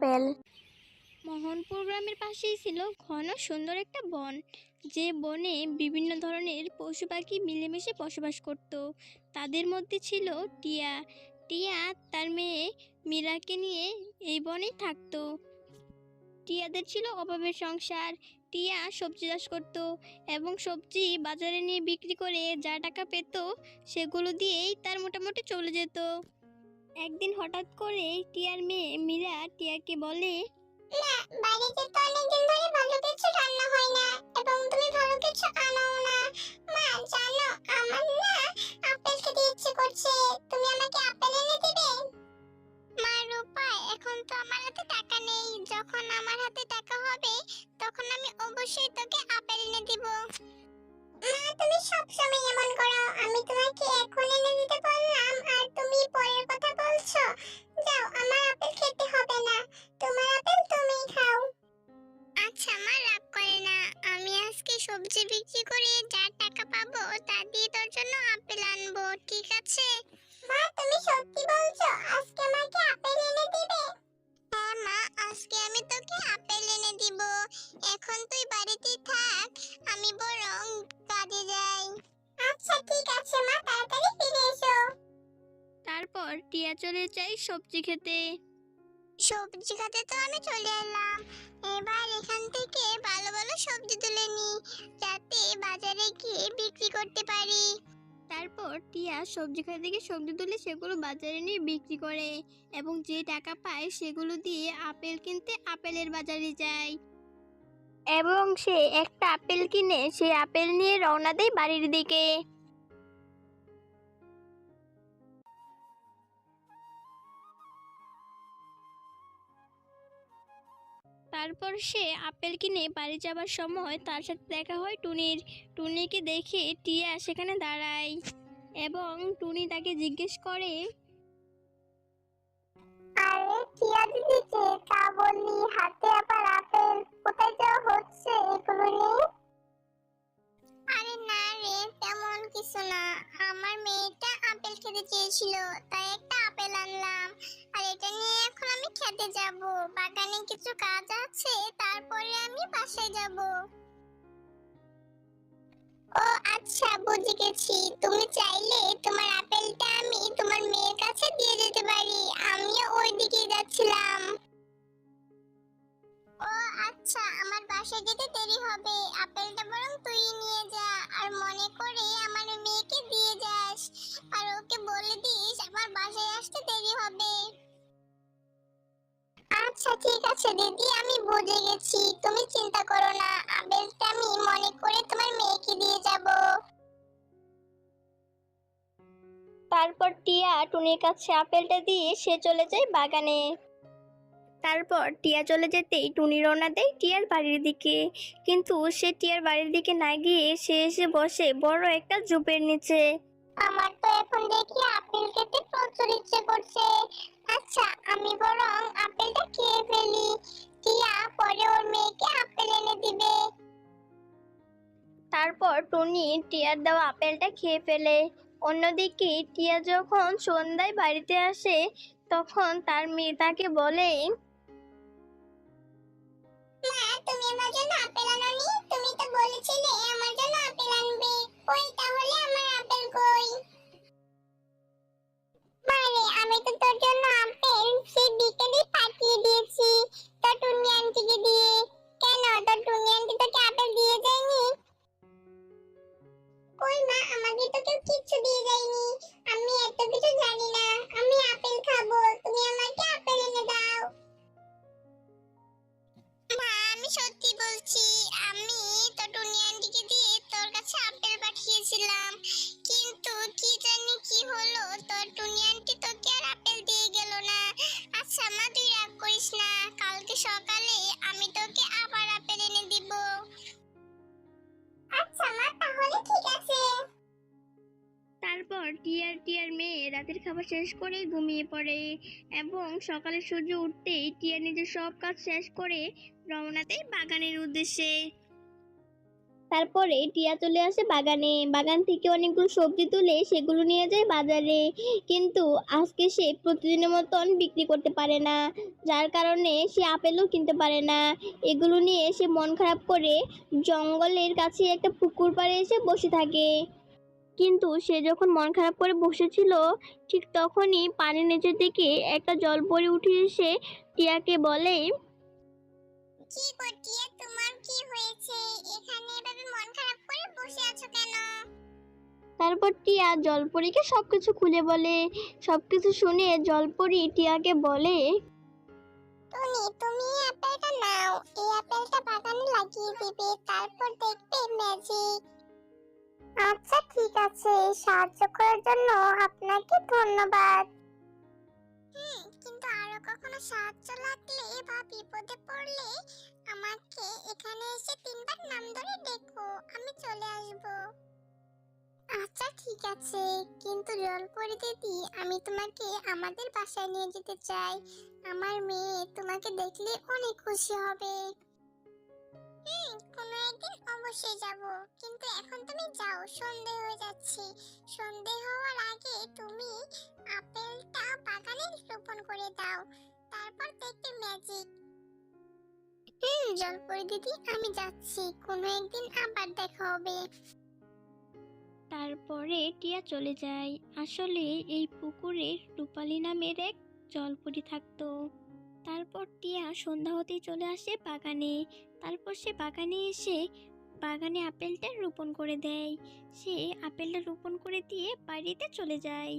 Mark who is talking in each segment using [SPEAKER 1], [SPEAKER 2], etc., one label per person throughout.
[SPEAKER 1] Apple.
[SPEAKER 2] Mohanpur গ্রামের পাশেই ছিল ঘন সুন্দর একটা বন, যে বনে বিভিন্ন ধরনের পশু পাখি মিলেমিশে বসবাস করত। তাদের মধ্যে ছিল টিয়া। টিয়া তার মেয়ে মীরাকে নিয়ে এই বনেই থাকতো। টিয়াদের ছিল অভাবের সংসার। টিয়া সবজি চাষ করত এবং সবজি বাজারে নিয়ে বিক্রি করে যা টাকা পেত সেগুলো দিয়েই তার মোটামুটি চলে যেত। একদিন হঠাৎ করে টিয়ার মেয়ে মীরা টিয়াকে বলে,
[SPEAKER 3] না, বাড়িতে তো অনেকদিন ধরে ভালো কিছু রান্না হয় না এবং তুমি ভালো কিছু আনাও না। মা, জানো আমার না আপেল খেতে ইচ্ছে করছে, তুমি আমাকে আপেল এনে দিবে? মা রূপা, এখন তো আমার হাতে টাকা নেই, যখন আমার হাতে টাকা হবে তখন আমি অবশ্যই তোকে আপেল এনে দিব। মা, তুমি সবসময় এমন করো, আমি তোমাকে এখন এনে দিতে বললাম আর তুমি পরের কথা বলছো। যাও, আমার আপেল খেতে হবে না, তোমার আপেল তুমি খাও। আচ্ছা মা, রাগ করে না, আমি আজকে সবজি বিক্রি করে যা টাকা পাবো তা দিয়ে তোর জন্য আপেল আনবো, ঠিক আছে? মা, তুমি সত্যি বলছো আজকে আমাকে আপেল এনে দিবে? হ্যাঁ মা, আজকে আমি তোকে আপেল এনে দিব। এখন তুই বাড়িতেই থাক, আমি বরং কাজে যাই। আচ্ছা ঠিক আছে মা, তাড়াতাড়ি ফিরে এসো।
[SPEAKER 2] তারপর টিয়া চলে যায় সবজি খেতে।
[SPEAKER 3] সবজি খাতে তো আমি চলে এলাম, এবার এখান থেকে ভালো ভালো সবজি তুলে নি, যাতে বাজারে গিয়ে বিক্রি করতে পারি।
[SPEAKER 2] তারপর টিয়া সবজি খাতে থেকে সবজি তুলে সেগুলো বাজারে নিয়ে বিক্রি করে এবং যে টাকা পায় সেগুলো দিয়ে আপেল কিনতে আপেলের বাজারে যায় এবং সে একটা আপেল কিনে সেই আপেল নিয়ে রওনা দেয় বাড়ির দিকে। তারপর সে আপেল কিনে বাড়ি যাবার সময় তার সাথে দেখা হয় টুনির। টুনিকে দেখে টিয়া সেখানে দাঁড়ায় এবং টুনি তাকে জিজ্ঞেস করে,
[SPEAKER 3] আরে টিয়া দিদি যে, তা বললি হাতে আবার আপেল, কোথায় যাওয়া হচ্ছে এগুলো নিয়ে? আরে না রে, তেমন কিছু না, আমার মেয়েটা আপেল খেতে চেয়েছিল তাই একটা আপেল আনলাম, আর এটা নিয়ে এখন আমি খেতে যাব, বাগানে কিছু কাজ আছে, তারপরে আমি বাসায় যাব। ও আচ্ছা, বুঝে গেছি, তুমি চাইলে তোমার আপেলটা আমি তোমার মেয়ের কাছে দিয়ে যেতে পারি, আমিও ওই দিকেই যাচ্ছিলাম। ও আচ্ছা, আমার বাসায় যেতে দেরি হবে, আপেলটা বরং তুই নিয়ে যা, আর মনে করে আমার মেয়েকে দিয়ে যাস, আর ওকে বলে দিস আমার বাসায় আসতে দেরি হবে। আচ্ছা ঠিক আছে দিদি, আমি বুঝে গেছি, তুমি চিন্তা করো না, আপেলটা আমি মনে করে তোমার মেয়েকে দিয়ে যাব।
[SPEAKER 2] তারপর টিয়া টুনির কাছে আপেলটা দিয়ে সে চলে যায় বাগানে। তারপর টিয়া চলে যেতেই টুনি রওনা দেয় টিয়ার বাড়ির দিকে, কিন্তু সে টিয়ার বাড়ির দিকে না গিয়ে সে এসে বসে বড় একটা ঝোপের নিচে।
[SPEAKER 3] আমার তো এখন দেখি আপেল খেতে প্রচুর ইচ্ছে করছে, আচ্ছা আমি বরং আপেলটা খেয়ে ফেলি, টিয়া পরে ওর মেয়েকে আপেল এনে দিবে।
[SPEAKER 2] তারপর টুনি টিয়ার দেওয়া আপেলটা খেয়ে ফেলে। অন্যদিকে টিয়া যখন সন্ধ্যায় বাড়িতে আসে তখন তার মেয়ে তাকে বলে,
[SPEAKER 3] মা, তুমি আমার জন্য আপেল আনোনি, তুমি তো বলেছিলে আমার জন্য আপেল আনবে, কই তাহলে আমার আপেল কই? মারে, আমি তো তোর জন্য আপেল সেই বিকেলে পাঠিয়ে দিয়েছি তোর টুনি আন্টিকে দিয়ে, কেন তোর টুনি আন্টি তোকে আপেল দিয়ে যায়নি? কই মা, আমাকে তো কেউ কিচ্ছু দিয়ে যায়নি, আমি এত কিছু জানি না, আমি আপেল খাবো, তুমি আমাকে আপেল এনে দাও। মা, আমি সত্যি বলছি, আমি তো টুনি আন্টিকে দিয়ে তোর কাছে আপেল পাঠিয়েছিলাম, কিন্তু কি জানি কি হলো, তোর টুনি আন্টি তোকে আর আপেল দিয়ে গেল না। আচ্ছা মা, তুই রাগ করিস না, কালকে সকালে আমি তোকে আবার আপেল এনে দিব। আচ্ছা মা, তাহলে ঠিক আছে।
[SPEAKER 2] তারপর টিয়ার মেয়ে রাতের খাবার শেষ করে ঘুমিয়ে পড়ে এবং সকালে সূর্য উঠতেই টিয়া নিজের সব কাজ শেষ করে রওনা দেয় বাগানের উদ্দেশ্যে। তারপরে টিয়া চলে আসে বাগানে। বাগান থেকে অনেকগুলো সবজি তুলে সেগুলো নিয়ে যায় বাজারে। কিন্তু আজকে সে প্রতিদিনের মতন বিক্রি করতে পারে না, যার কারণে সে আপেলও কিনতে পারে না। এগুলো নিয়ে সে মন খারাপ করে জঙ্গলের কাছে একটা পুকুর পাড়ে এসে বসে থাকে। কিন্তু সে যখন মন খারাপ করে বসেছিল, ঠিক তখনই পানির নিচের দিকে একটা জলপরি উঠে এসে টিয়াকে বলে,
[SPEAKER 3] কি গো টিয়া, তোমার কি হয়েছে? এখানে এভাবে মন খারাপ করে বসে আছো কেন?
[SPEAKER 2] তারপর টিয়া জলপরীকে সবকিছু খুলে বলে। সবকিছু শুনে জলপরি টিয়াকে বলে,
[SPEAKER 3] টুনি, তুমি এই আপেলটা নাও। এই আপেলটা বাগানে লাগিয়ে দিবে, তারপর দেখবে ম্যাজিক। আচ্ছা ঠিক আছে, সাহায্য করার জন্য আপনাকে ধন্যবাদ। কিন্তু আরো কখনো সাহায্য লাগলে বা বিপদে পড়লে আমাকে এখানে এসে 3বার নাম ধরে ডেকো, আমি চলে আসব। আচ্ছা ঠিক আছে, কিন্তু জলপরি দিদি, আমি তোমাকে আমাদের বাসায় নিয়ে যেতে চাই। আমার মেয়ে তোমাকে দেখলে অনেক খুশি হবে। কোনো একদিন অবশ্যই যাব, কিন্তু এখন তুমি যাও, সন্ধে হয়ে যাচ্ছে। সন্ধে হওয়ার আগে তুমি আপেলটা বাগানে রোপণ করে দাও, তারপর দেখবে ম্যাজিক। জলপরি দিদি, আমি যাচ্ছি, কোনো একদিন আবার দেখা হবে।
[SPEAKER 2] তারপরে টিয়া চলে যায়। আসলে এই পুকুরে রূপালী নামের এক জলপরি থাকতো। তারপর টিয়া সন্ধ্যা হতেই চলে আসে বাগানে। তারপর সে বাগানে এসে বাগানে আপেলটা রোপণ করে দেয়। সে আপেলটা রোপণ করে দিয়ে বাড়িতে চলে যায়।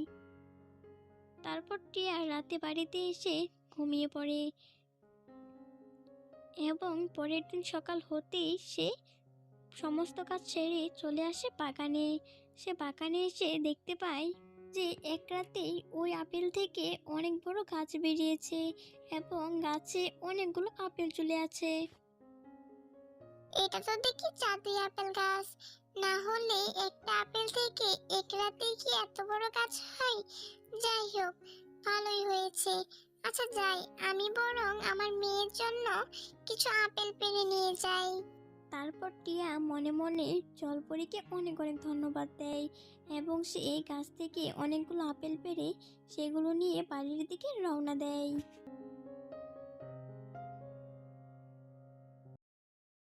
[SPEAKER 2] তারপর টিয়া রাতে বাড়িতে এসে ঘুমিয়ে পড়ে এবং পরের দিন সকাল হতেই সে সমস্ত কাজ সেরে চলে আসে বাগানে। সে বাগানে এসে দেখতে পায় যে এক রাতেই ওই আপেল থেকে অনেক বড় গাছ বেরিয়েছে এবং গাছে অনেকগুলো আপেল চলে আছে।
[SPEAKER 3] এটা তো দেখি জাদুই আপেল গাছ। না হলে একটা আপেল থেকে এক রাতে কি এত বড় গাছ হয়? যাই হোক, ভালোই হয়েছে। আচ্ছা যাই, আমি বরং আমার মেয়ের জন্য কিছু আপেল পেড়ে নিয়ে যাই।
[SPEAKER 2] তারপর টিয়া মনে মনে জলপরীকে অনেক অনেক ধন্যবাদ দেয় এবং সে এই গাছ থেকে অনেকগুলো আপেল পেড়ে সেগুলো নিয়ে বাড়ির দিকে রওনা দেয়।